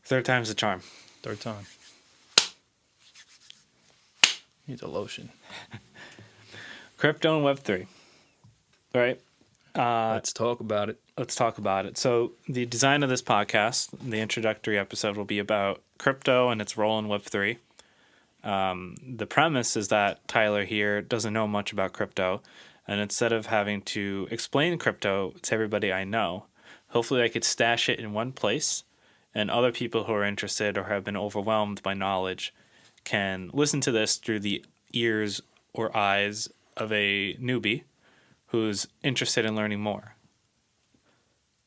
Third time's the charm. Third time. Needs a lotion. Crypto and Web3. Right? Let's talk about it. Let's talk about it. So the design of this podcast, the introductory episode, will be about crypto and its role in Web3. The premise is that Tyler here doesn't know much about crypto, and instead of having to explain crypto to everybody I know, hopefully I could stash it in one place, and other people who are interested or have been overwhelmed by knowledge can listen to this through the ears or eyes of a newbie who's interested in learning more.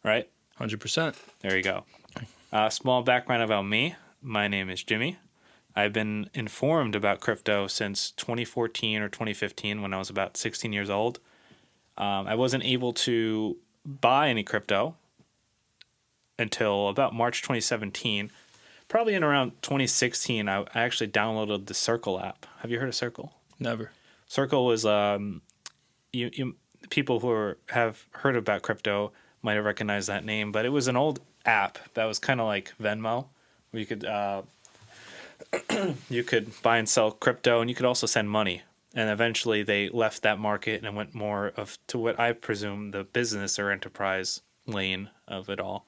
Right? 100%. There you go. Small background about me. My name is Jimmy. I've been informed about crypto since 2014 or 2015 when I was about 16 years old. I wasn't able to buy any crypto until about March 2017. Probably in around 2016, I actually downloaded the Circle app. Have you heard of Circle? Never. Circle was people who have heard about crypto might have recognized that name, but it was an old app that was kind of like Venmo, where you could buy and sell crypto, and you could also send money. And eventually, they left that market and went more to what I presume the business or enterprise lane of it all.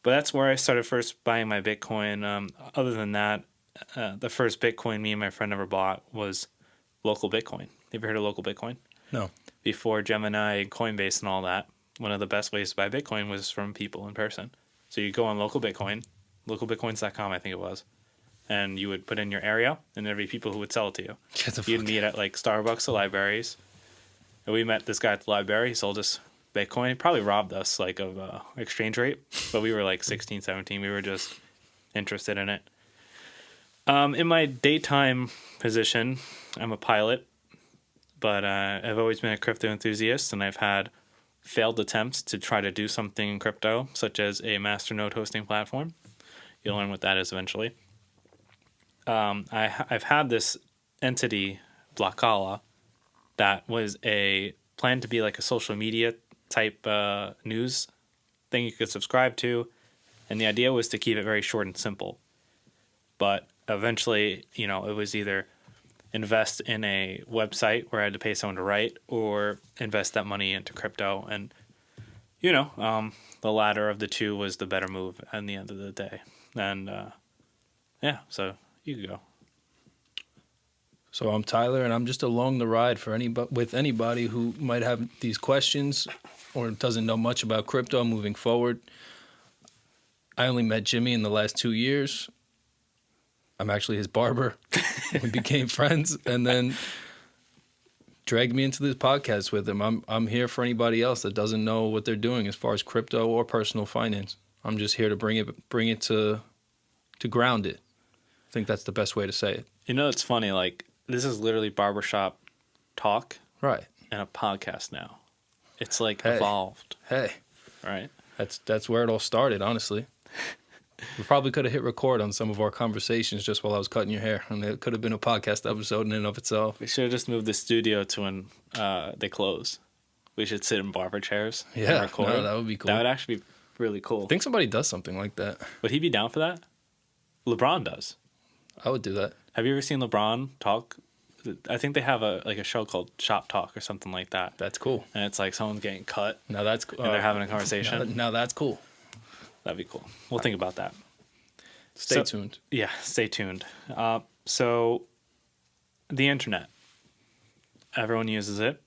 But that's where I started first buying my Bitcoin. Other than that, the first Bitcoin me and my friend ever bought was local Bitcoin. Have you heard of local Bitcoin? No. Before Gemini and Coinbase and all that, one of the best ways to buy Bitcoin was from people in person. So you go on local Bitcoin, localbitcoins.com, I think it was, and you would put in your area, and there'd be people who would sell it to you. You'd meet at like Starbucks or libraries. And we met this guy at the library. He sold us Bitcoin. He probably robbed us like of exchange rate, but we were like 16, 17. We were just interested in it. In my daytime position, I'm a pilot, but I've always been a crypto enthusiast, and I've had failed attempts to try to do something in crypto, such as a masternode hosting platform. You'll learn what that is eventually. I've had this entity, Blockala, that was planned to be like a social media type news thing you could subscribe to, and the idea was to keep it very short and simple. But eventually, it was either invest in a website where I had to pay someone to write, or invest that money into crypto. And, the latter of the two was the better move at the end of the day. And, so you could go. So I'm Tyler, and I'm just along the ride with anybody who might have these questions or doesn't know much about crypto moving forward. I only met Jimmy in the last 2 years. I'm actually his barber. We became friends, and then dragged me into this podcast with him. I'm here for anybody else that doesn't know what they're doing as far as crypto or personal finance. I'm just here to bring it to ground it. I think that's the best way to say it. It's funny. Like, this is literally barbershop talk, right? And a podcast now. It's like evolved. Hey, right? That's where it all started, honestly. We probably could have hit record on some of our conversations just while I was cutting your hair, and it could have been a podcast episode in and of itself. We should have just moved the studio to when they close. We should sit in barber chairs and record. No, that would be cool. That would actually be really cool. I think somebody does something like that. Would he be down for that? LeBron does. I would do that. Have you ever seen LeBron talk? I think they have a show called Shop Talk or something like that. That's cool. And it's like someone's getting cut. Now that's cool. And they're having a conversation. Now that's cool. That'd be cool. We'll think about that. Stay tuned. Yeah, stay tuned. So, the internet. Everyone uses it.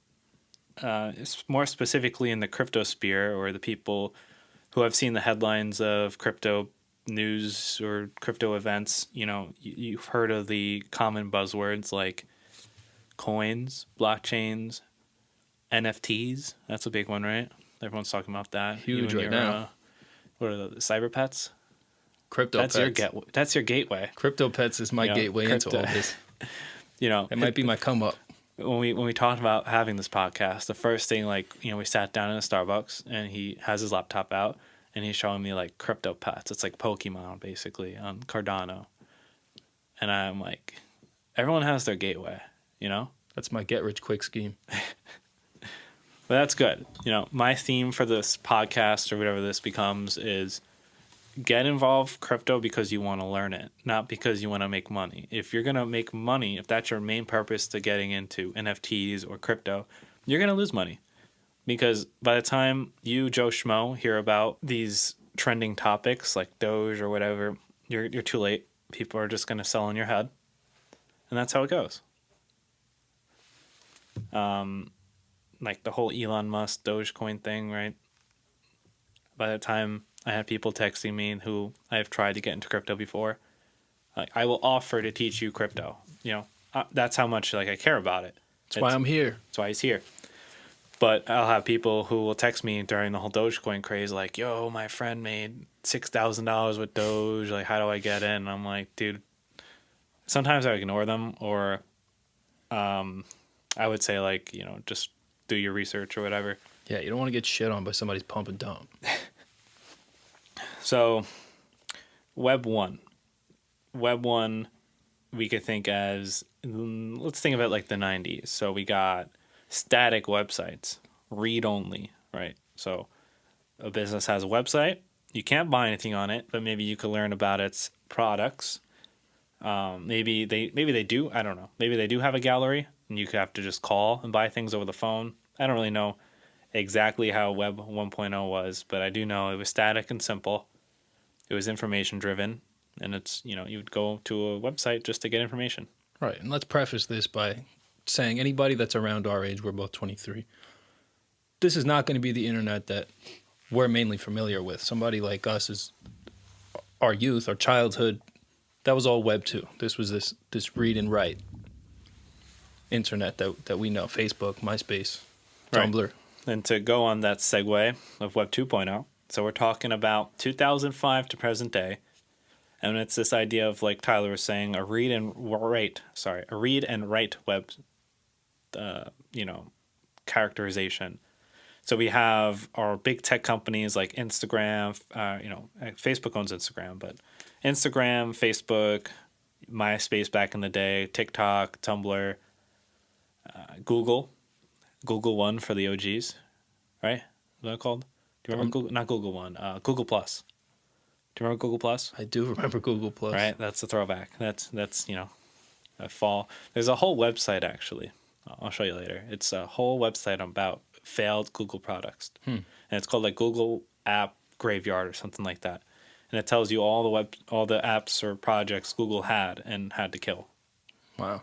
It's more specifically in the crypto sphere, or the people who have seen the headlines of crypto news or crypto events. You've heard of the common buzzwords like coins, blockchains, NFTs. That's a big one, right? Everyone's talking about that. Huge right now. What are the cyber pets? Crypto That's pets. That's your gateway. Crypto pets is my gateway into all this. It might be my come up. When we talked about having this podcast, the first thing, we sat down in a Starbucks, and he has his laptop out, and he's showing me like crypto pets. It's like Pokemon basically on Cardano, and I'm like, everyone has their gateway, That's my get rich quick scheme. But that's good. My theme for this podcast, or whatever this becomes, is get involved crypto because you want to learn it, not because you want to make money. If you're going to make money, if that's your main purpose to getting into NFTs or crypto, you're going to lose money. Because by the time you, Joe Schmo, hear about these trending topics like Doge or whatever, you're too late. People are just going to sell in your head. And that's how it goes. Like the whole Elon Musk Dogecoin thing, right? By the time I have people texting me who I've tried to get into crypto before, like, I will offer to teach you crypto. That's how much like I care about it. That's why I'm here. That's why he's here. But I'll have people who will text me during the whole Dogecoin craze, like, "Yo, my friend made $6,000 with Doge. Like, how do I get in?" And I'm like, dude. Sometimes I ignore them, or I would say, like, just do your research or whatever. Yeah, you don't want to get shit on by somebody's pump and dump. So, Web 1. Web 1, we could think as, let's think of it like the 90s. So, we got static websites, read only, right? So, a business has a website. You can't buy anything on it, but maybe you could learn about its products. Maybe they do. I don't know. Maybe they do have a gallery, and you have to just call and buy things over the phone. I don't really know exactly how Web 1.0 was, but I do know it was static and simple. It was information driven, and it's, you would go to a website just to get information. Right, and let's preface this by saying anybody that's around our age, we're both 23, this is not going to be the internet that we're mainly familiar with. Somebody like us is our youth, our childhood. That was all Web 2. This was this read and write internet that we know. Facebook, MySpace, Tumblr. Right. And to go on that segue of Web 2.0, so we're talking about 2005 to present day, and it's this idea of, like Tyler was saying, a read and write web, characterization. So we have our big tech companies like Instagram, Facebook owns Instagram, but Instagram, Facebook, MySpace back in the day, TikTok, Tumblr, Google One for the OGs, right? Is that called? Do you remember Google? Not Google One, Google Plus. Do you remember Google Plus? I do remember Google Plus. Right, that's a throwback. That's a fall. There's a whole website actually. I'll show you later. It's a whole website about failed Google products, and it's called like Google App Graveyard or something like that. And it tells you all the apps or projects Google had and had to kill. Wow.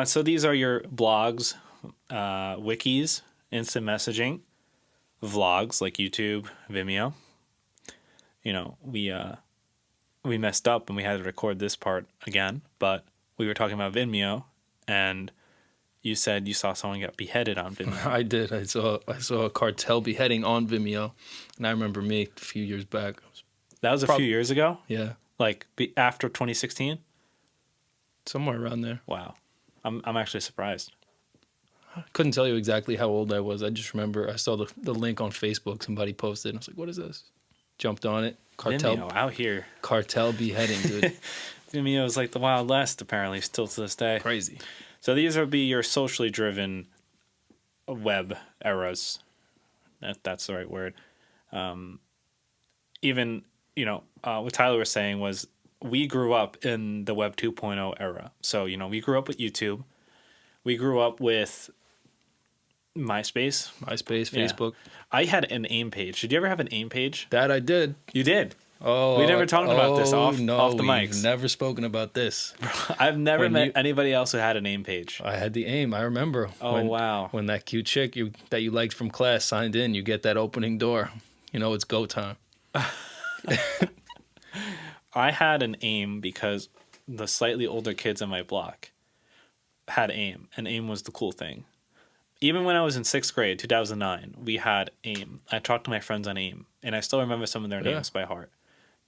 So these are your blogs, wikis, instant messaging, vlogs like YouTube, Vimeo. We messed up and we had to record this part again, but we were talking about Vimeo, and you said you saw someone get beheaded on Vimeo. I did. I saw a cartel beheading on Vimeo, and I remember me a few years back. That was a few years ago? Yeah. Like after 2016? Somewhere around there. Wow. I'm actually surprised. I couldn't tell you exactly how old I was. I just remember I saw the link on Facebook. Somebody posted, and I was like, what is this? Jumped on it. Vimeo out here. Cartel beheading, dude. Vimeo is like the Wild West, apparently, still to this day. Crazy. So these would be your socially driven web eras. That's the right word. Even, what Tyler was saying was we grew up in the Web 2.0 era. So, we grew up with YouTube. We grew up with MySpace, Facebook. I had an AIM page. Did you ever have an AIM page? That I did. You did? Oh, we never talked about this off the mics. We've never spoken about this. I've never met anybody else who had an AIM page. I had the AIM. I remember. Wow. When that cute chick that you liked from class signed in, you get that opening door. It's go time. I had an AIM because the slightly older kids in my block had AIM, and AIM was the cool thing. Even when I was in 6th grade, 2009, we had AIM. I talked to my friends on AIM, and I still remember some of their names by heart.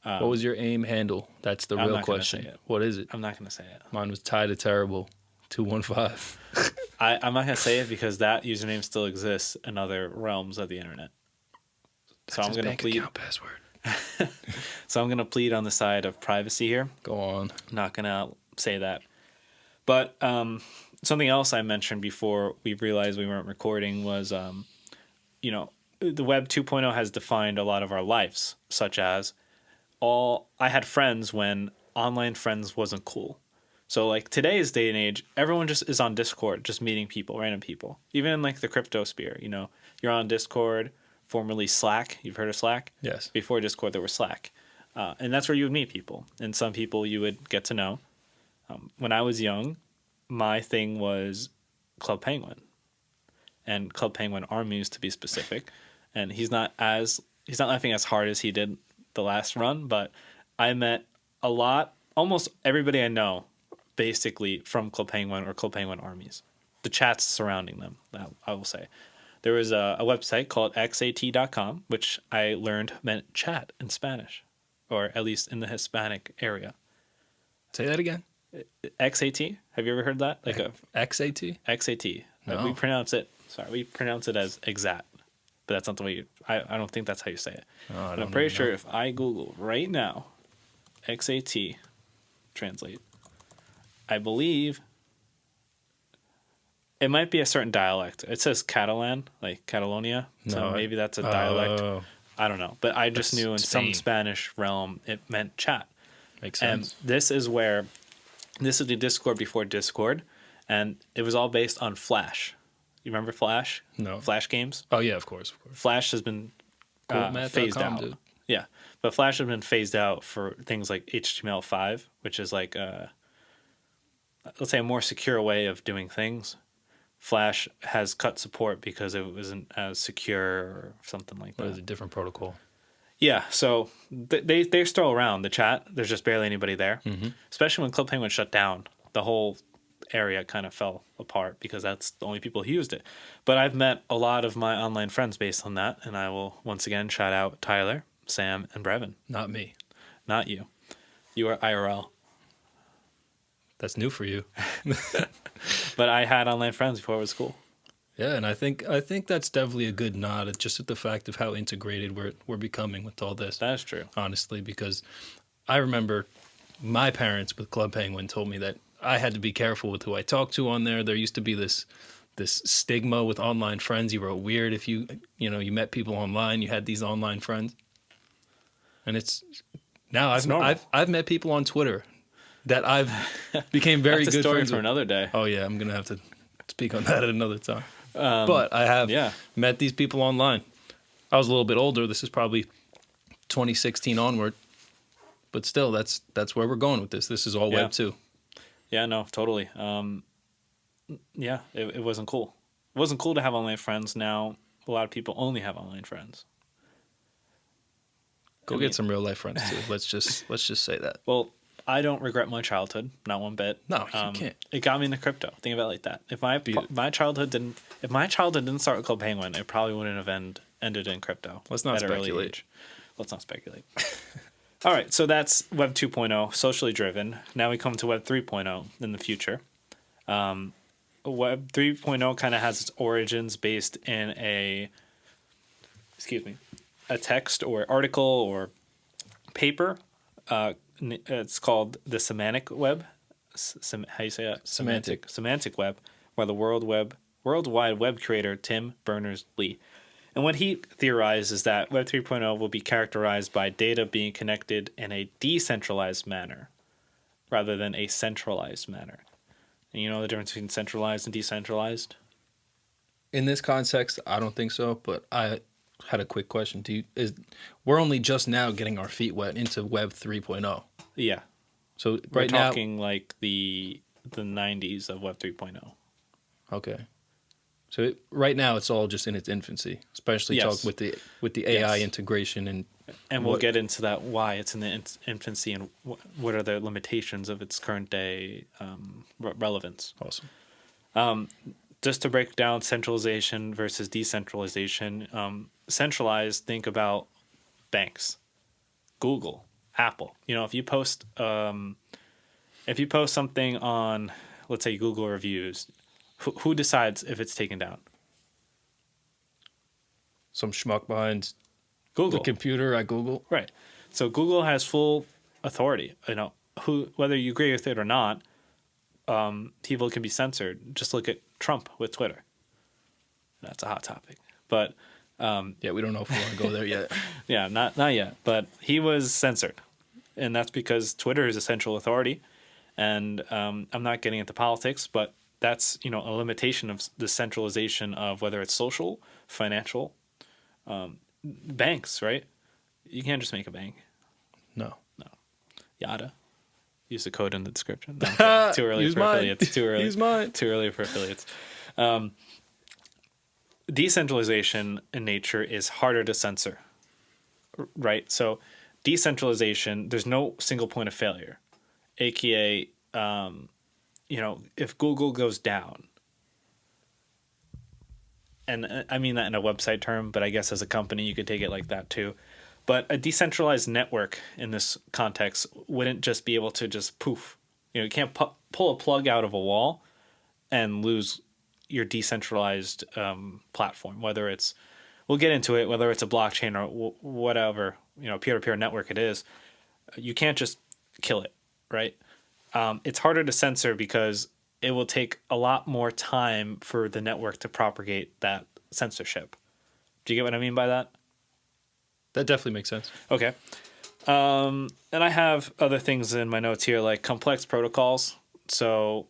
What was your AIM handle? That's the real question. What is it? I'm not going to say it. Mine was Ty the Terrible 215. I'm not going to say it because that username still exists in other realms of the internet. That's his bank account password. So I'm going to plead on the side of privacy here. Go on. I'm not going to say that. But something else I mentioned before we realized we weren't recording was, the Web 2.0 has defined a lot of our lives, such as I had friends when online friends wasn't cool. So like today's day and age, everyone just is on Discord, just meeting people, random people. Even in like the crypto sphere, you're on Discord, formerly Slack. You've heard of Slack? Yes. Before Discord, there was Slack. And that's where you would meet people. And some people you would get to know. When I was young, my thing was Club Penguin. And Club Penguin Armies, to be specific. And he's not laughing as hard as he did the last run, but I met almost everybody I know, basically from Club Penguin or Club Penguin Armies. The chats surrounding them, I will say. There was a website called xat.com, which I learned meant chat in Spanish, or at least in the Hispanic area. Say that again. XAT? Have you ever heard that? Like XAT? XAT. No. We pronounce it as exact, but that's not the way I don't think that's how you say it. Oh, I'm pretty sure if I Google right now, XAT, translate, I believe it might be a certain dialect. It says Catalan, like Catalonia. So maybe that's a dialect. I don't know. But I just knew in some Spanish realm it meant chat. Makes sense. And this is the Discord before Discord. And it was all based on Flash. You remember Flash? No. Flash games? Oh, yeah, of course. Flash has been phased out. Dude. Yeah. But Flash has been phased out for things like HTML5, which is like let's say a more secure way of doing things. Flash has cut support because it wasn't as secure or something like that. What is a different protocol? Yeah, so they're still around, the chat. There's just barely anybody there. Mm-hmm. Especially when Club Penguin shut down. The whole area kind of fell apart because that's the only people who used it. But I've met a lot of my online friends based on that, and I will once again shout out Tyler, Sam, and Brevin. Not me. Not you. You are IRL. That's new for you. But I had online friends before it was cool. Yeah, and I think that's definitely a good nod just at the fact of how integrated we're becoming with all this. That is true. Honestly, because I remember my parents with Club Penguin told me that I had to be careful with who I talked to on there. There used to be this stigma with online friends. You were weird if you met people online, you had these online friends. And it's now I've met people on Twitter that I've became very good friends for another day. Oh yeah, I'm going to have to speak on that at another time. But I have met these people online. I was a little bit older. This is probably 2016 onward. But still, that's where we're going with this. This is all Web 2. Yeah, no, totally. It wasn't cool. It wasn't cool to have online friends. Now, a lot of people only have online friends. Go get some real life friends too. Let's just say that. Well, I don't regret my childhood, not one bit. No, you can't. It got me into crypto. Think about it like that. If my childhood didn't start with Club Penguin, it probably wouldn't have ended in crypto. Let's not speculate. Let's not speculate. All right, so that's Web 2.0, socially driven. Now we come to Web 3.0 in the future. Web 3.0 kind of has its origins based in a text or article or paper. It's called the semantic web. How do you say that? Semantic web, by the World Wide Web creator Tim Berners-Lee. And what he theorized is that Web 3.0 will be characterized by data being connected in a decentralized manner rather than a centralized manner. And you know the difference between centralized and decentralized? In this context, I don't think so, but I had a quick question. We're only just now getting our feet wet into Web 3.0. Yeah. So we're talking like the 90s of Web 3.0. Okay. So right now it's all just in its infancy, especially talk with the AI integration and we'll get into that, why it's in the infancy and what are the limitations of its current day relevance. Awesome. Just to break down centralization versus decentralization, centralized, think about banks, Google, Apple. If you post something on, let's say, Google reviews, who decides if it's taken down? Some schmuck behind Google. The computer at Google. Right. So Google has full authority. Whether you agree with it or not, people can be censored. Just look at Trump with Twitter. That's a hot topic. But Yeah, we don't know if we want to go there yet. Yeah, not yet, but he was censored, and that's because Twitter is a central authority. And I'm not getting into politics, but that's a limitation of the centralization of whether it's social, financial, banks, right? You can't just make a bank. No. Yada. Use the code in the description. No, I'm kidding. Too early Use for mine. affiliates. Too early. Use mine. Too early for affiliates. Decentralization in nature is harder to censor, right? So decentralization, there's no single point of failure, aka if Google goes down, and I mean that in a website term, but I guess as a company you could take it like that too. But a decentralized network in this context wouldn't just be able to just poof. You can't pull a plug out of a wall and lose your decentralized platform, whether it's, we'll get into it, whether it's a blockchain or whatever, peer-to-peer network it is. You can't just kill it, right? It's harder to censor because it will take a lot more time for the network to propagate that censorship. Do you get what I mean by that? That definitely makes sense. Okay. And I have other things in my notes here, like complex protocols. So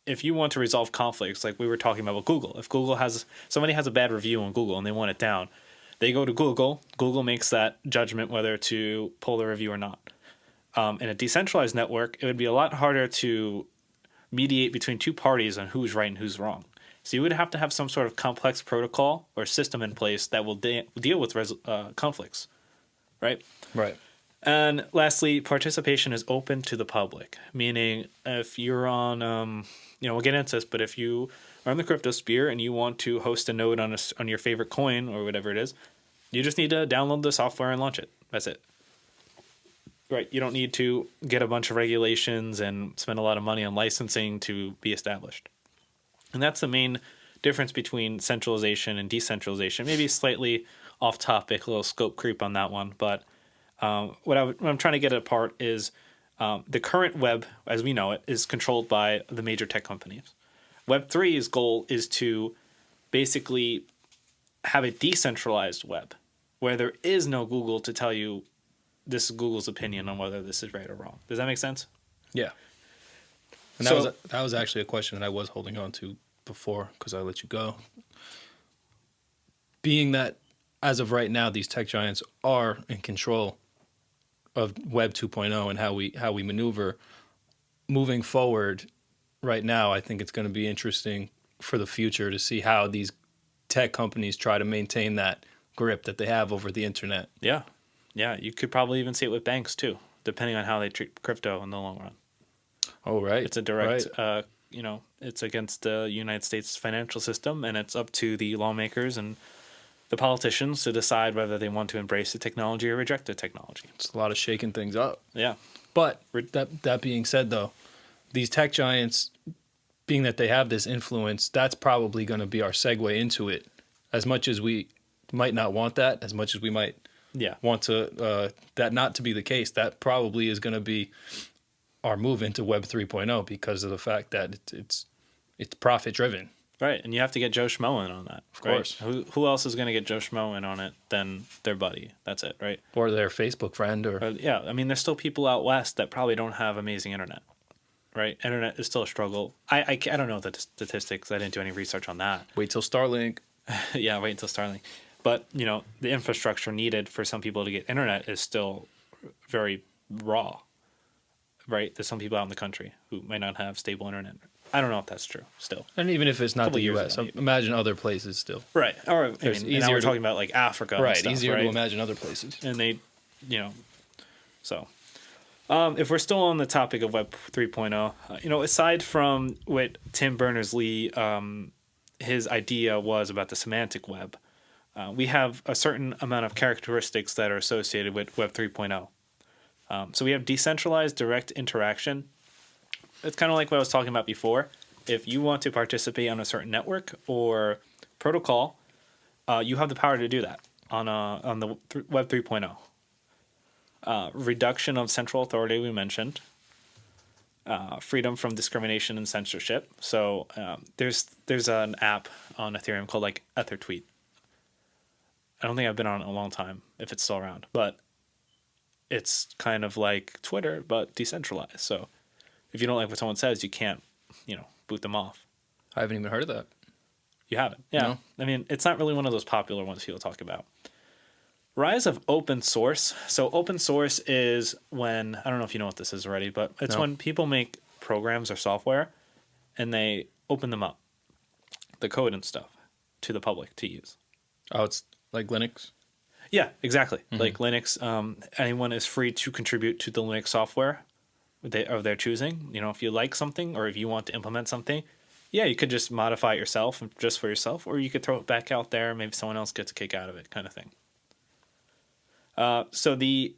if you want to resolve conflicts, like we were talking about with Google, if somebody has a bad review on Google and they want it down, they go to Google. Google makes that judgment whether to pull the review or not. In a decentralized network, it would be a lot harder to mediate between two parties on who's right and who's wrong. So you would have to have some sort of complex protocol or system in place that will deal with conflicts, right? Right. And lastly, participation is open to the public, meaning if you're on, we'll get into this, but if you are on the crypto sphere and you want to host a node on your favorite coin or whatever it is, you just need to download the software and launch it. That's it. Right. You don't need to get a bunch of regulations and spend a lot of money on licensing to be established. And that's the main difference between centralization and decentralization. Maybe slightly off topic, a little scope creep on that one. But what I'm trying to get apart is the current web, as we know it, is controlled by the major tech companies. Web3's goal is to basically have a decentralized web where there is no Google to tell you this is Google's opinion on whether this is right or wrong. Does that make sense? Yeah. And that was actually a question that I was holding on to before because I let you go. Being that as of right now, these tech giants are in control of Web 2.0 and how we maneuver moving forward. Right now, I think it's going to be interesting for the future to see how these tech companies try to maintain that grip that they have over the internet. Yeah. Yeah, you could probably even see it with banks too, depending on how they treat crypto in the long run. Oh, right. It's a direct, it's against the United States financial system, and it's up to the lawmakers and the politicians to decide whether they want to embrace the technology or reject the technology. It's a lot of shaking things up. Yeah. But that being said, though, these tech giants, being that they have this influence, that's probably going to be our segue into it. As much as we might not want that, as much as we might want to that not to be the case, that probably is going to be our move into Web 3.0 because of the fact that it's profit driven. Right, and you have to get Joe Schmo in on that. Of course. Right? Who else is going to get Joe Schmo in on it than their buddy? That's it, right? Or their Facebook friend. Yeah, I mean, there's still people out west that probably don't have amazing internet, right? Internet is still a struggle. I don't know the statistics. I didn't do any research on that. Wait till Starlink. Yeah, wait until Starlink. But, the infrastructure needed for some people to get internet is still very raw, right? There's some people out in the country who might not have stable internet. I don't know if that's true still. And even if it's not the U.S., U.S., imagine other places still. Right. Or, easier now we're talking about like Africa. Right, and stuff, easier right? to imagine other places. And they, so. If we're still on the topic of Web 3.0, aside from what Tim Berners-Lee, his idea was about the semantic web, we have a certain amount of characteristics that are associated with Web 3.0. So we have decentralized direct interaction. It's kind of like what I was talking about before. If you want to participate on a certain network or protocol, you have the power to do that on the Web 3.0. Reduction of central authority we mentioned. Freedom from discrimination and censorship. So there's an app on Ethereum called like EtherTweet. I don't think I've been on it in a long time, if it's still around, but it's kind of like Twitter, but decentralized. So if you don't like what someone says, you can't, boot them off. I haven't even heard of that. You haven't. Yeah. No. I mean, it's not really one of those popular ones people talk about. Rise of open source. So open source is when, I don't know if you know what this is already, but it's No. when people make programs or software and they open them up, the code and stuff, to the public to use. Oh, it's like Linux? Yeah, exactly. Like Linux, anyone is free to contribute to the Linux software of their choosing. If you like something or if you want to implement something, yeah, you could just modify it yourself, just for yourself, or you could throw it back out there. Maybe someone else gets a kick out of it, kind of thing. So the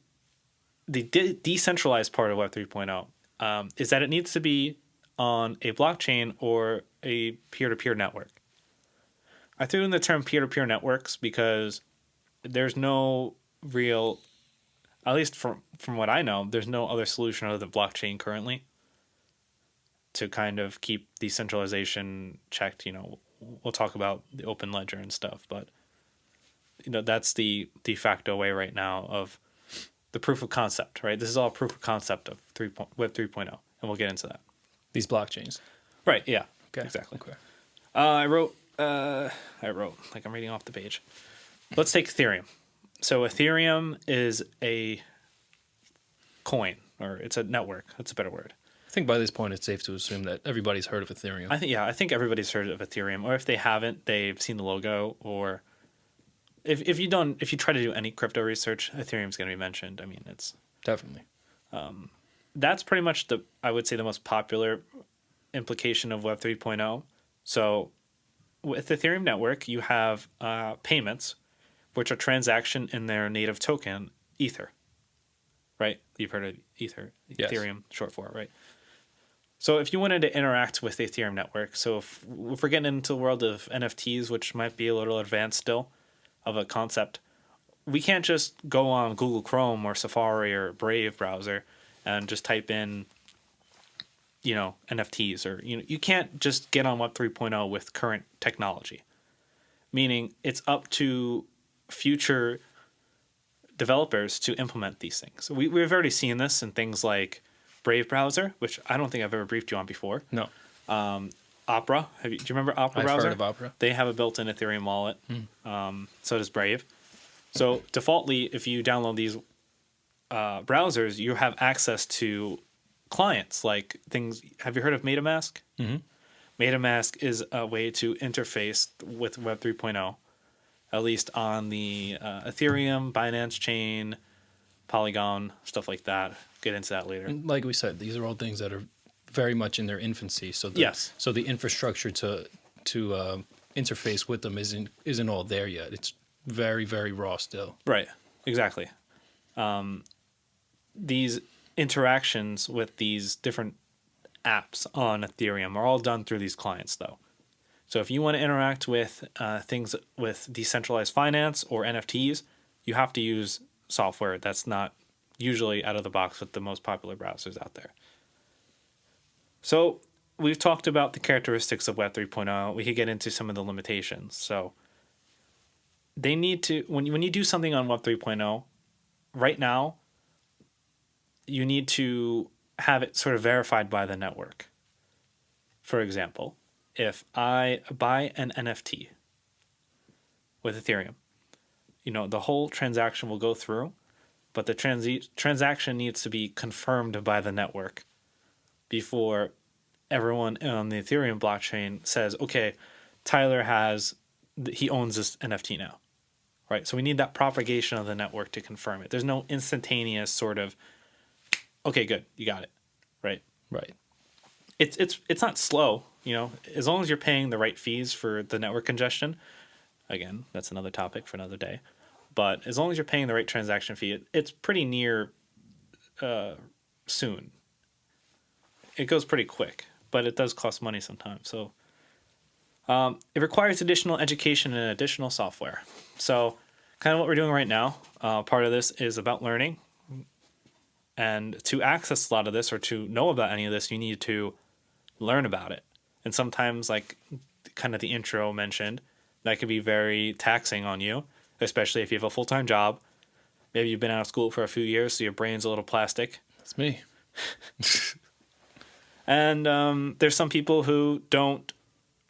decentralized part of Web 3.0 is that it needs to be on a blockchain or a peer-to-peer network. I threw in the term peer-to-peer networks because there's no real, at least from what I know, there's no other solution other than blockchain currently to kind of keep decentralization checked. We'll talk about the open ledger and stuff, but that's the de facto way right now of the proof of concept, right? This is all proof of concept of Web 3.0, and we'll get into that. These blockchains. Right, yeah. Okay. Exactly. Okay. I wrote like I'm reading off the page. Let's take Ethereum. So Ethereum is a coin, or it's a network. That's a better word. I think by this point it's safe to assume that everybody's heard of Ethereum. I think everybody's heard of Ethereum, or if they haven't, they've seen the logo, or if you try to do any crypto research, Ethereum's going to be mentioned. I mean, it's Definitely. that's pretty much I would say the most popular implication of Web 3.0. So with the Ethereum network, you have payments, which are transaction in their native token, Ether. Right? You've heard of Ether, Yes. Ethereum, short for it, right? So if you wanted to interact with the Ethereum network, so if we're getting into the world of NFTs, which might be a little advanced still of a concept, we can't just go on Google Chrome or Safari or Brave browser and just type in, NFTs, or, you can't just get on Web 3.0 with current technology. Meaning it's up to future developers to implement these things. We've already seen this in things like Brave browser, which I don't think I've ever briefed you on before. No. Opera. Do you remember Opera I've browser? heard of Opera. They have a built-in Ethereum wallet. So does Brave. So defaultly, if you download these browsers, you have access to clients like things. Have you heard of MetaMask? Mm-hmm. MetaMask is a way to interface with Web 3.0, at least on the Ethereum, Binance chain, Polygon, stuff like that. Get into that later. And like we said, these are all things that are very much in their infancy. So Yes. So the infrastructure to interface with them isn't all there yet. It's very, very raw still. Right, exactly. These interactions with these different apps on Ethereum are all done through these clients, though. So if you want to interact with things with decentralized finance or NFTs, you have to use software that's not usually out of the box with the most popular browsers out there. So we've talked about the characteristics of Web 3.0. We could get into some of the limitations. So they need to, when you do something on Web 3.0, right now, you need to have it sort of verified by the network. For example, if I buy an NFT with Ethereum, the whole transaction will go through, but the transaction needs to be confirmed by the network before everyone on the Ethereum blockchain says, okay, Tyler he owns this NFT now, right? So we need that propagation of the network to confirm it. There's no instantaneous sort of, okay, good, you got it, right? Right. It's not slow, as long as you're paying the right fees for the network congestion. Again, that's another topic for another day. But as long as you're paying the right transaction fee, it's pretty near soon. It goes pretty quick, but it does cost money sometimes. So it requires additional education and additional software. So kind of what we're doing right now, part of this is about learning. And to access a lot of this or to know about any of this, you need to learn about it. And sometimes, like kind of the intro mentioned, that can be very taxing on you, especially if you have a full-time job. Maybe you've been out of school for a few years, so your brain's a little plastic. That's me. And there's some people who don't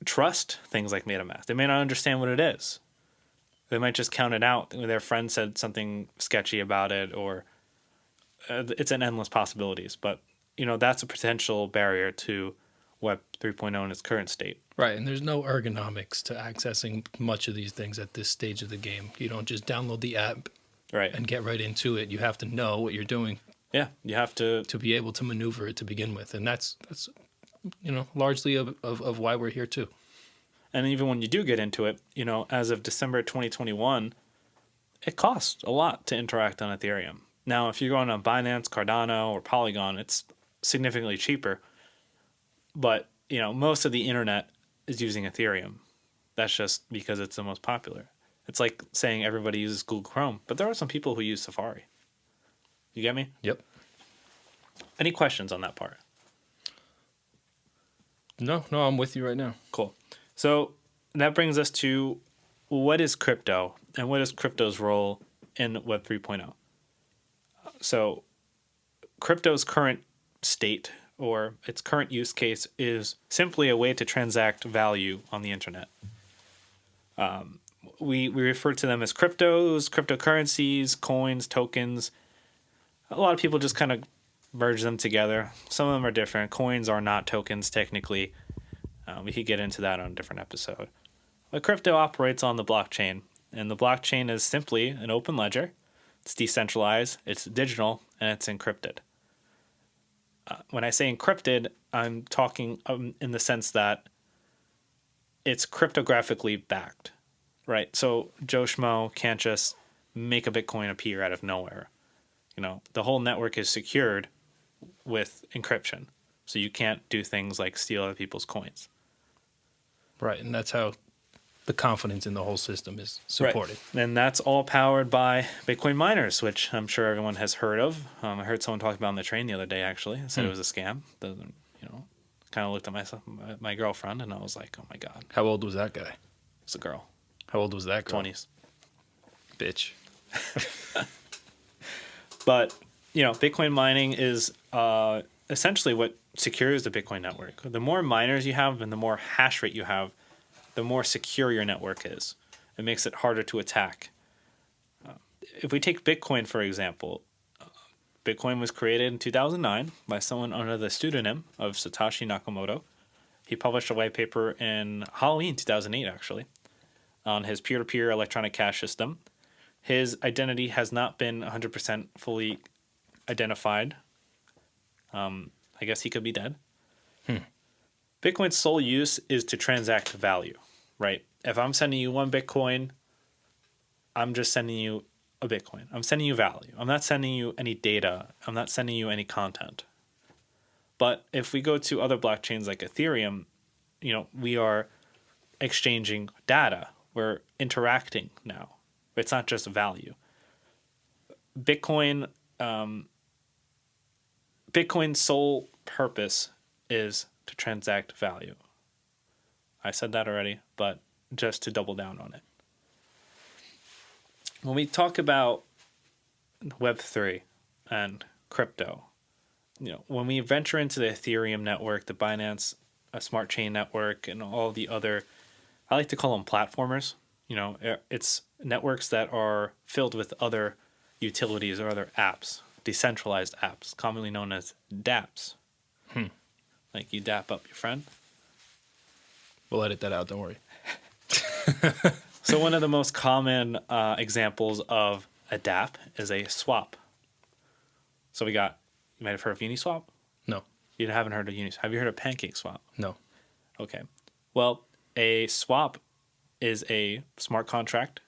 trust things like MetaMask. They may not understand what it is. They might just count it out. Their friend said something sketchy about it, or it's an endless possibilities. But, that's a potential barrier to Web 3.0 in its current state. Right, and there's no ergonomics to accessing much of these things at this stage of the game. You don't just download the app Right. and get right into it. You have to know what you're doing. Yeah, you have to be able to maneuver it to begin with, and that's largely of why we're here too. And even when you do get into it, as of December 2021, it costs a lot to interact on Ethereum. Now, if you're going on Binance, Cardano, or Polygon, it's significantly cheaper. But, most of the internet is using Ethereum. That's just because it's the most popular. It's like saying everybody uses Google Chrome, but there are some people who use Safari. You get me? Yep. Any questions on that part? No, I'm with you right now. Cool. So that brings us to what is crypto and what is crypto's role in Web 3.0? So crypto's current state or its current use case is simply a way to transact value on the internet. We refer to them as cryptos, cryptocurrencies, coins, tokens. A lot of people just kind of merge them together. Some of them are different. Coins are not tokens technically. We could get into that on a different episode. But crypto operates on the blockchain, and the blockchain is simply an open ledger. It's decentralized, it's digital, and it's encrypted. When I say encrypted, I'm talking in the sense that it's cryptographically backed, right? So Joe Schmo can't just make a Bitcoin appear out of nowhere. The whole network is secured with encryption. So you can't do things like steal other people's coins. Right, and that's how the confidence in the whole system is supported. Right. And that's all powered by Bitcoin miners, which I'm sure everyone has heard of. I heard someone talk about on the train the other day, actually. It said it was a scam. Kind of looked at my girlfriend, and I was like, oh, my God. How old was that guy? It's a girl. How old was that girl? 20s. Bitch. But, Bitcoin mining is essentially what secures the Bitcoin network. The more miners you have and the more hash rate you have, the more secure your network is. It makes it harder to attack. If we take Bitcoin, for example, Bitcoin was created in 2009 by someone under the pseudonym of Satoshi Nakamoto. He published a white paper in Halloween 2008, actually, on his peer-to-peer electronic cash system. His identity has not been 100% fully identified. I guess he could be dead. Bitcoin's sole use is to transact value, right? If I'm sending you one Bitcoin, I'm just sending you a Bitcoin. I'm sending you value. I'm not sending you any data. I'm not sending you any content. But if we go to other blockchains like Ethereum, we are exchanging data. We're interacting now. It's not just value. Bitcoin's sole purpose is to transact value. I said that already, but just to double down on it. When we talk about Web3 and crypto, when we venture into the Ethereum network, the Binance Smart Chain network, and all the other, I like to call them platformers. It's networks that are filled with other utilities or other apps, decentralized apps, commonly known as dApps. Like you dap up your friend. We'll edit that out, don't worry. So one of the most common examples of a dApp is a swap. So you might have heard of Uniswap? No. You haven't heard of Uniswap. Have you heard of PancakeSwap? No. Okay. Well, a swap is a smart contract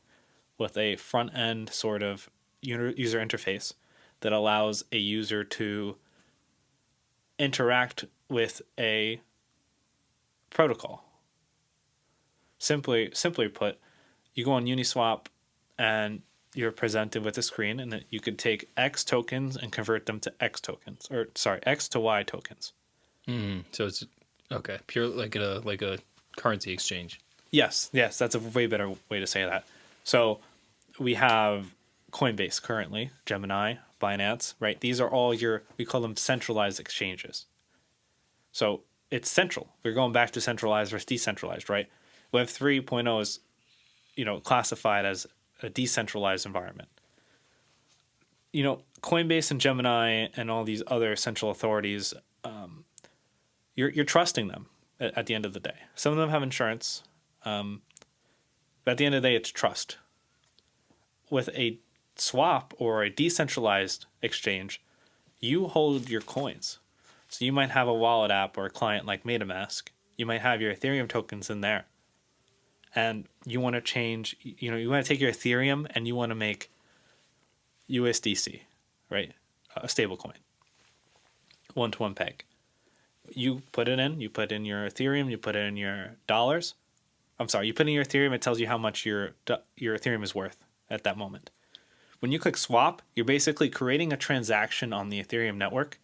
with a front-end sort of user interface that allows a user to interact with a protocol. Simply put, you go on Uniswap and you're presented with a screen, and that you could take X tokens and convert them to X tokens, X to Y tokens. So it's okay, pure like a currency exchange. Yes, that's a way better way to say that. So we have Coinbase currently, Gemini, Binance, right? These are all we call them centralized exchanges. So it's central. We're going back to centralized versus decentralized, right? Web 3.0 is, classified as a decentralized environment. Coinbase and Gemini and all these other central authorities, you're trusting them at the end of the day. Some of them have insurance, but at the end of the day, it's trust. With a swap or a decentralized exchange, you hold your coins. So you might have a wallet app or a client like MetaMask. You might have your Ethereum tokens in there. And you want to change, you want to take your Ethereum and you want to make USDC, right? A stable coin. One-to-one peg. You put it in, you put in your Ethereum, you put it in your dollars. I'm sorry, you put in your Ethereum, it tells you how much your Ethereum is worth at that moment. When you click swap, you're basically creating a transaction on the Ethereum network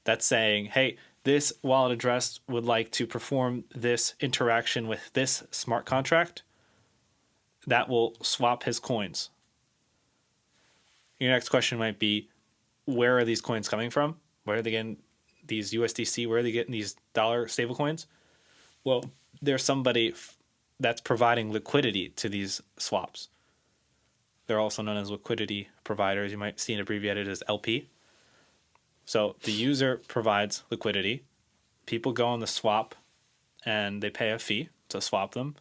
that's saying, hey, this wallet address would like to perform this interaction with this smart contract that will swap his coins. Your next question might be, where are these coins coming from? Where are they getting these USDC? Where are they getting these dollar stable coins? Well, there's somebody that's providing liquidity to these swaps. They're also known as liquidity providers. You might see it abbreviated as LP. So the user provides liquidity. People go on the swap and they pay a fee to swap them.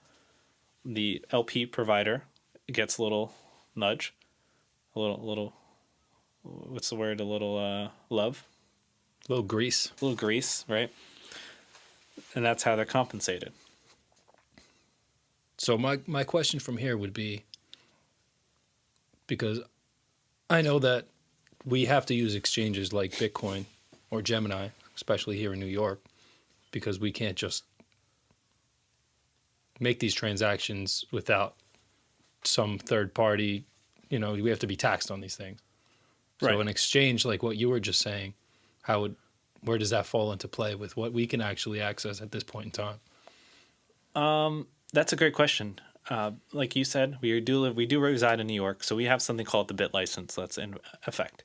The LP provider gets a little nudge, a little what's the word? A little love. A little grease. A little grease, right? And that's how they're compensated. So my question from here would be, because I know that we have to use exchanges like Bitcoin or Gemini, especially here in New York, because we can't just make these transactions without some third party, we have to be taxed on these things. Right. So an exchange like what you were just saying, where does that fall into play with what we can actually access at this point in time? That's a great question. Like you said, we do reside in New York, so we have something called the BIT license that's in effect.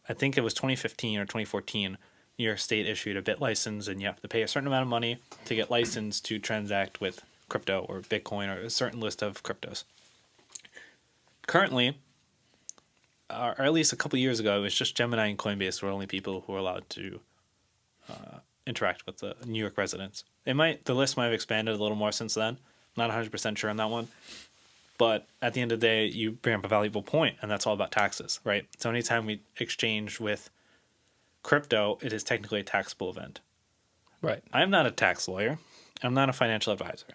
I think it was 2015 or 2014, New York State issued a BIT license, and you have to pay a certain amount of money to get licensed to transact with crypto or Bitcoin or a certain list of cryptos. Currently, or at least a couple years ago, it was just Gemini and Coinbase were only people who were allowed to interact with the New York residents. The list might have expanded a little more since then. Not 100% sure on that one. But at the end of the day, you bring up a valuable point, and that's all about taxes, right? So anytime we exchange with crypto, it is technically a taxable event. Right. I'm not a tax lawyer. I'm not a financial advisor.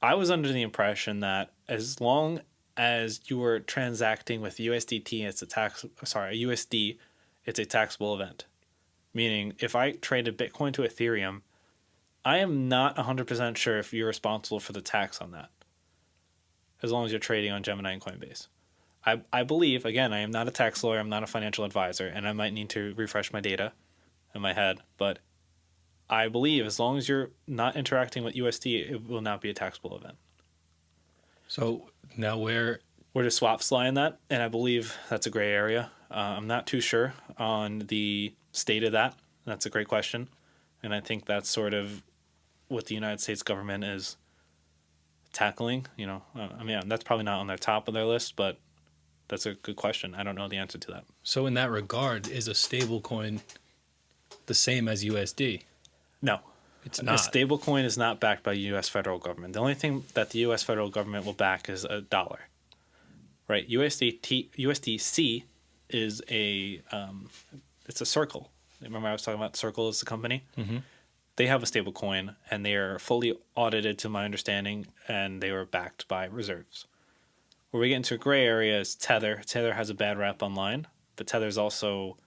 I was under the impression that as long as you were transacting with USDT, USD, it's a taxable event. Meaning, if I traded Bitcoin to Ethereum, I am not 100% sure if you're responsible for the tax on that, as long as you're trading on Gemini and Coinbase. I believe, again, I am not a tax lawyer, I'm not a financial advisor, and I might need to refresh my data in my head, but I believe as long as you're not interacting with USD, it will not be a taxable event. So now where do swaps lie in that? And I believe that's a gray area. I'm not too sure on the state of that. That's a great question. And I think that's sort of what the United States government is tackling. That's probably not on their top of their list, but that's a good question. I don't know the answer to that. So in that regard, is a stable coin the same as USD? No. It's not. A stable coin is not backed by the U.S. federal government. The only thing that the U.S. federal government will back is a dollar. Right? USDC is it's a Circle. Remember I was talking about Circle as the company? Mm-hmm. They have a stable coin, and they are fully audited to my understanding, and they were backed by reserves. Where we get into a gray area is Tether. Tether has a bad rap online, but Tether is also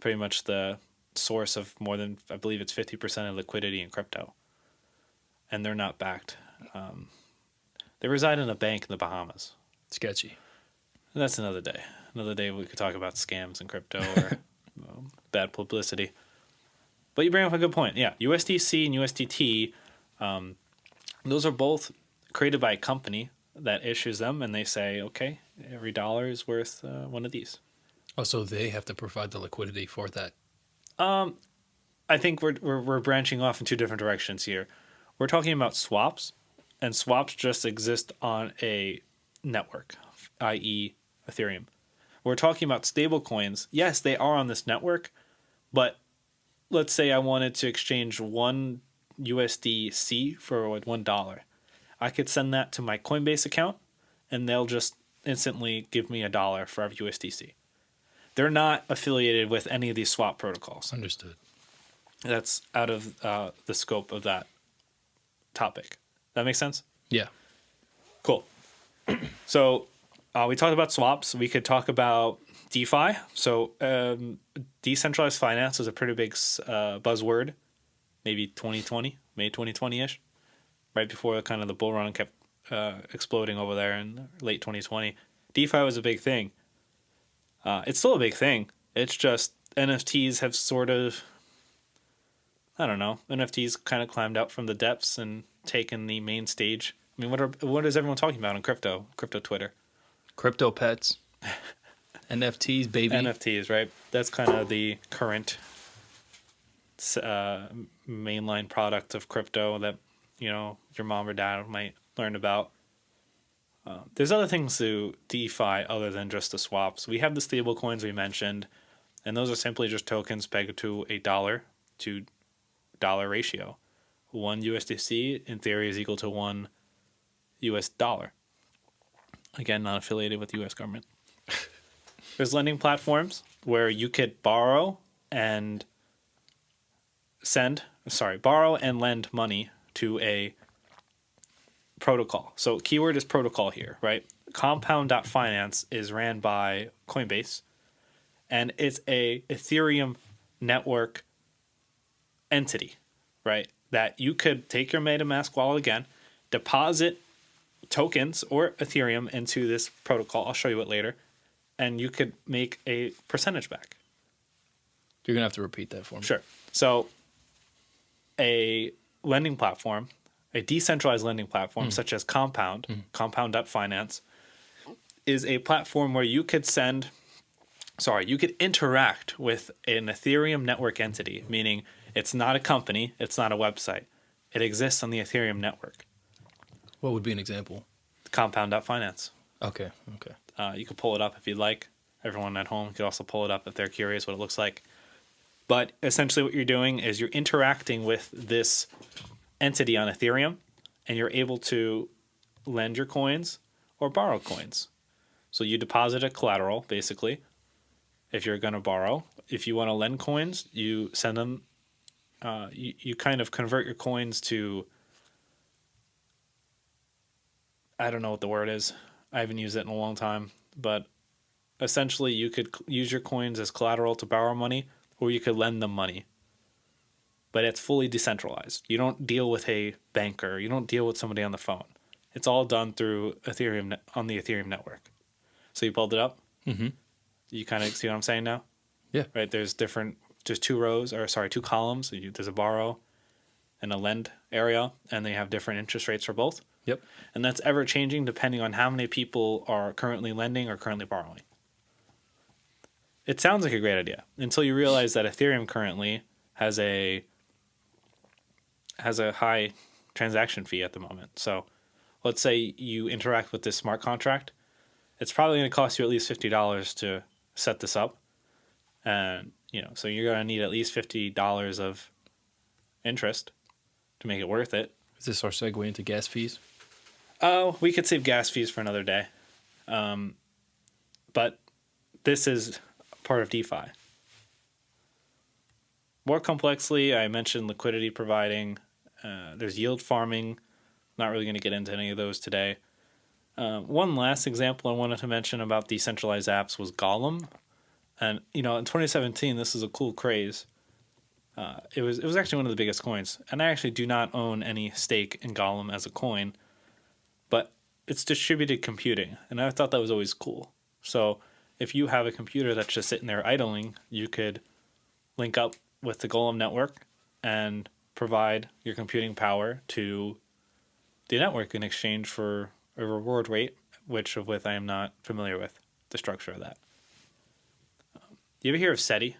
pretty much the source of more than, I believe it's 50% of liquidity in crypto. And they're not backed. They reside in a bank in the Bahamas. Sketchy. And that's another day. Another day we could talk about scams in crypto or bad publicity. But you bring up a good point. Yeah, USDC and USDT, those are both created by a company that issues them, and they say, okay, every dollar is worth one of these. Oh, so they have to provide the liquidity for that. I think we're branching off in two different directions here. We're talking about swaps, and swaps just exist on a network, i.e., Ethereum. We're talking about stable coins. Yes, they are on this network, but let's say I wanted to exchange one USDC for $1. I could send that to my Coinbase account, and they'll just instantly give me $1 for every USDC. They're not affiliated with any of these swap protocols. Understood. That's out of the scope of that topic. That makes sense? Yeah. Cool. So we talked about swaps. We could talk about DeFi. So decentralized finance is a pretty big buzzword, maybe 2020, May 2020-ish, right before kind of the bull run kept exploding over there in late 2020. DeFi was a big thing. It's still a big thing. It's just NFTs have sort of, I don't know, NFTs kind of climbed out from the depths and taken the main stage. I mean, what is everyone talking about on crypto Twitter? Crypto pets. NFTs, baby. NFTs, right? That's kind of the current mainline product of crypto that, your mom or dad might learn about. There's other things to DeFi other than just the swaps. We have the stable coins we mentioned, and those are simply just tokens pegged to a dollar to dollar ratio. One USDC in theory is equal to one US dollar. Again, not affiliated with the US government. There's lending platforms where you could borrow and lend money to a protocol. So keyword is protocol here, right? Compound.finance is ran by Coinbase, and it's a Ethereum network entity, right? That you could take your MetaMask wallet again, deposit tokens or Ethereum into this protocol. I'll show you it later. And you could make a percentage back. You're going to have to repeat that for me. Sure. So a lending platform, a decentralized lending platform such as Compound.finance, is a platform where you could interact with an Ethereum network entity, meaning it's not a company, it's not a website. It exists on the Ethereum network. What would be an example? Compound.finance. Okay. You can pull it up if you'd like. Everyone at home could also pull it up if they're curious what it looks like. But essentially what you're doing is you're interacting with this entity on Ethereum, and you're able to lend your coins or borrow coins. So you deposit a collateral, basically, if you're going to borrow. If you want to lend coins, you send them, you kind of convert your coins to, I don't know what the word is. I haven't used it in a long time, but essentially you could use your coins as collateral to borrow money, or you could lend them money. But it's fully decentralized. You don't deal with a banker. You don't deal with somebody on the phone. It's all done through Ethereum on the Ethereum network. So you pulled it up? Mm-hmm. You kind of see what I'm saying now? Yeah. Right, there's two columns. There's a borrow and a lend area, and they have different interest rates for both. Yep. And that's ever changing depending on how many people are currently lending or currently borrowing. It sounds like a great idea until you realize that Ethereum currently has a high transaction fee at the moment. So let's say you interact with this smart contract. It's probably going to cost you at least $50 to set this up. And, so you're going to need at least $50 of interest to make it worth it. Is this our segue into gas fees? Oh, we could save gas fees for another day. But this is part of DeFi. More complexly, I mentioned liquidity providing. There's yield farming. Not really going to get into any of those today. One last example I wanted to mention about decentralized apps was Golem. And, in 2017, this is a cool craze. It was actually one of the biggest coins. And I actually do not own any stake in Golem as a coin. But it's distributed computing. And I thought that was always cool. So if you have a computer that's just sitting there idling, you could link up with the Golem network and provide your computing power to the network in exchange for a reward rate, which I am not familiar with the structure of that. You ever hear of SETI?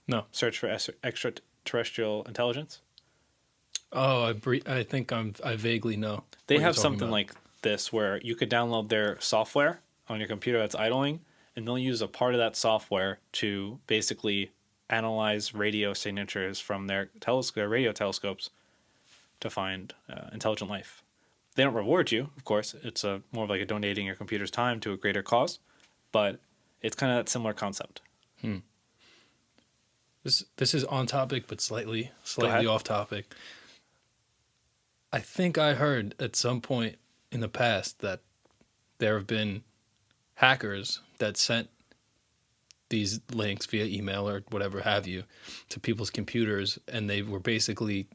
No. Search for extraterrestrial intelligence. Oh, I think I vaguely know. They what you're have talking something about. like this where you could download their software on your computer that's idling, and they'll use a part of that software to basically analyze radio signatures from their radio telescopes to find intelligent life. They don't reward you, of course. It's more of like a donating your computer's time to a greater cause, but it's kind of that similar concept. This is on topic, but slightly ahead. off topic. I think I heard at some point in the past that there have been hackers that sent these links via email or whatever have you to people's computers, and they were basically,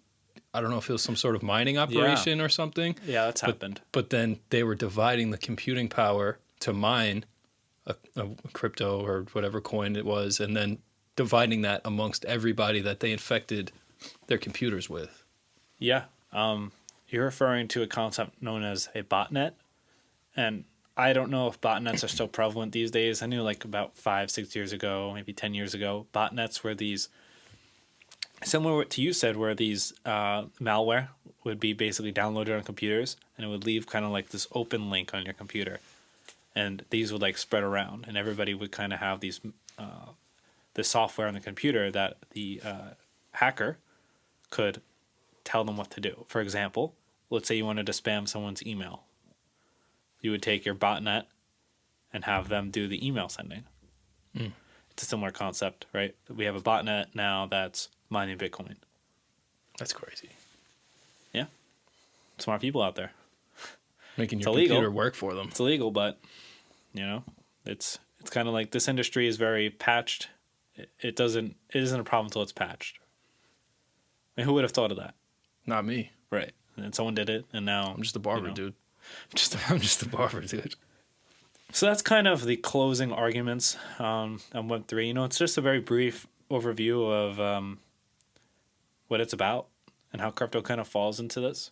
I don't know if it was some sort of mining operation or something. Yeah, that's happened. But then they were dividing the computing power to mine a crypto or whatever coin it was, and then dividing that amongst everybody that they infected their computers with. Yeah. You're referring to a concept known as a botnet. And I don't know if botnets are still prevalent these days. I knew like about 5-6 years ago, maybe 10 years ago, botnets were these, similar to you said, where these malware would be basically downloaded on computers, and it would leave kind of like this open link on your computer. And these would like spread around, and everybody would kind of have these the software on the computer that the hacker could tell them what to do. For example, let's say you wanted to spam someone's email. You would take your botnet and have them do the email sending. It's a similar concept, right? We have a botnet now that's mining Bitcoin. That's crazy. Yeah. Smart people out there. Making It's your illegal. computer work for them. It's illegal, but it's kind of like this industry is very patched. It isn't a problem until it's patched. I mean, who would have thought of that? Not me. Right. And someone did it, and now I'm just a barber, dude. I'm just a barber, dude. So that's kind of the closing arguments on Web3. It's just a very brief overview of what it's about and how crypto kind of falls into this.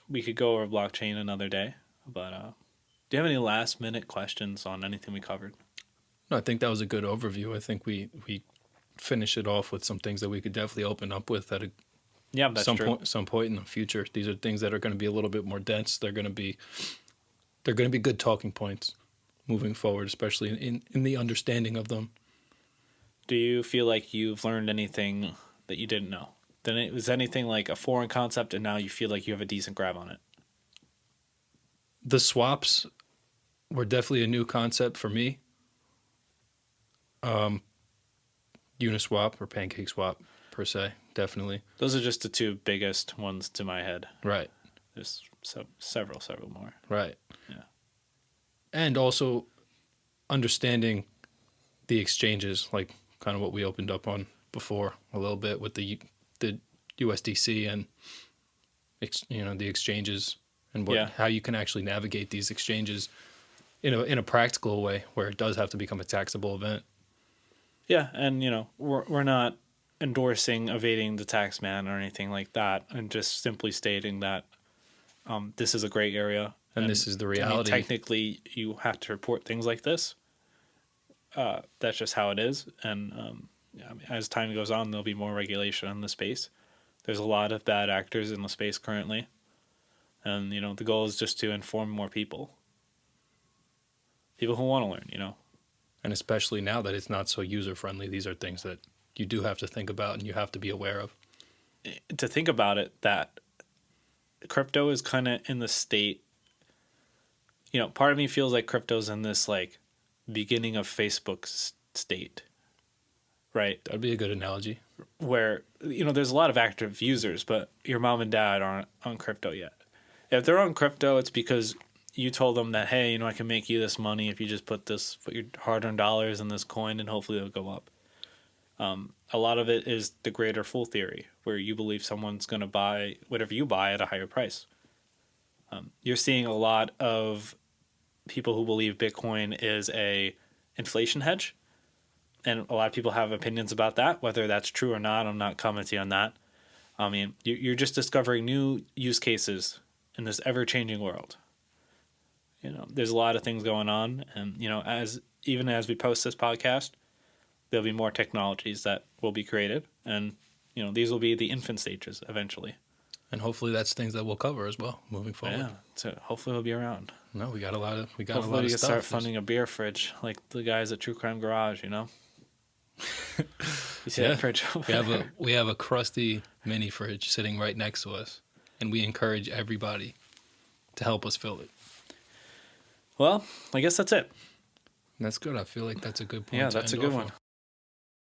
We could go over blockchain another day, but do you have any last minute questions on anything we covered? No, I think that was a good overview. I think we finished it off with some things that we could definitely open up with at some point in the future. These are things that are going to be a little bit more dense. They're going to be good talking points moving forward, especially in the understanding of them. Do you feel like you've learned anything that you didn't know? Then it was anything like a foreign concept, and now you feel like you have a decent grab on it? The swaps were definitely a new concept for me. Uniswap or PancakeSwap per se, definitely. Those are just the two biggest ones to my head. Right. There's several more. Right. Yeah. And also understanding the exchanges, like kind of what we opened up on before a little bit with the USDC and the exchanges and how you can actually navigate these exchanges in a practical way where it does have to become a taxable event. Yeah, and we're not endorsing evading the tax man or anything like that, and just simply stating that this is a gray area and this is the reality. Technically, you have to report things like this. That's just how it is, and as time goes on, there'll be more regulation in the space. There's a lot of bad actors in the space currently, and the goal is just to inform more people who want to learn. And especially now that it's not so user-friendly, these are things that you do have to think about and you have to be aware of. To think about it, that crypto is kind of in the state, part of me feels like crypto's in this like beginning of Facebook's state, right? That'd be a good analogy. Where, there's a lot of active users, but your mom and dad aren't on crypto yet. If they're on crypto, it's because you told them that, hey, I can make you this money if you just put your hard-earned dollars in this coin, and hopefully it'll go up. A lot of it is the greater fool theory, where you believe someone's going to buy whatever you buy at a higher price. You're seeing a lot of people who believe Bitcoin is a inflation hedge, and a lot of people have opinions about that. Whether that's true or not, I'm not commenting on that. I mean, you're just discovering new use cases in this ever-changing world. You know, there's a lot of things going on, and you know, even as we post this podcast, there'll be more technologies that will be created, and you know, these will be the infant stages eventually. And hopefully that's things that we'll cover as well moving forward. Yeah, so hopefully we'll be around. No, we got a lot of Hopefully we can stuff. start funding a beer fridge like the guys at True Crime Garage. You know, you see that fridge? we have a crusty mini fridge sitting right next to us, and we encourage everybody to help us fill it. Well, I guess that's it. That's good. I feel like that's a good point. Yeah, that's a good one.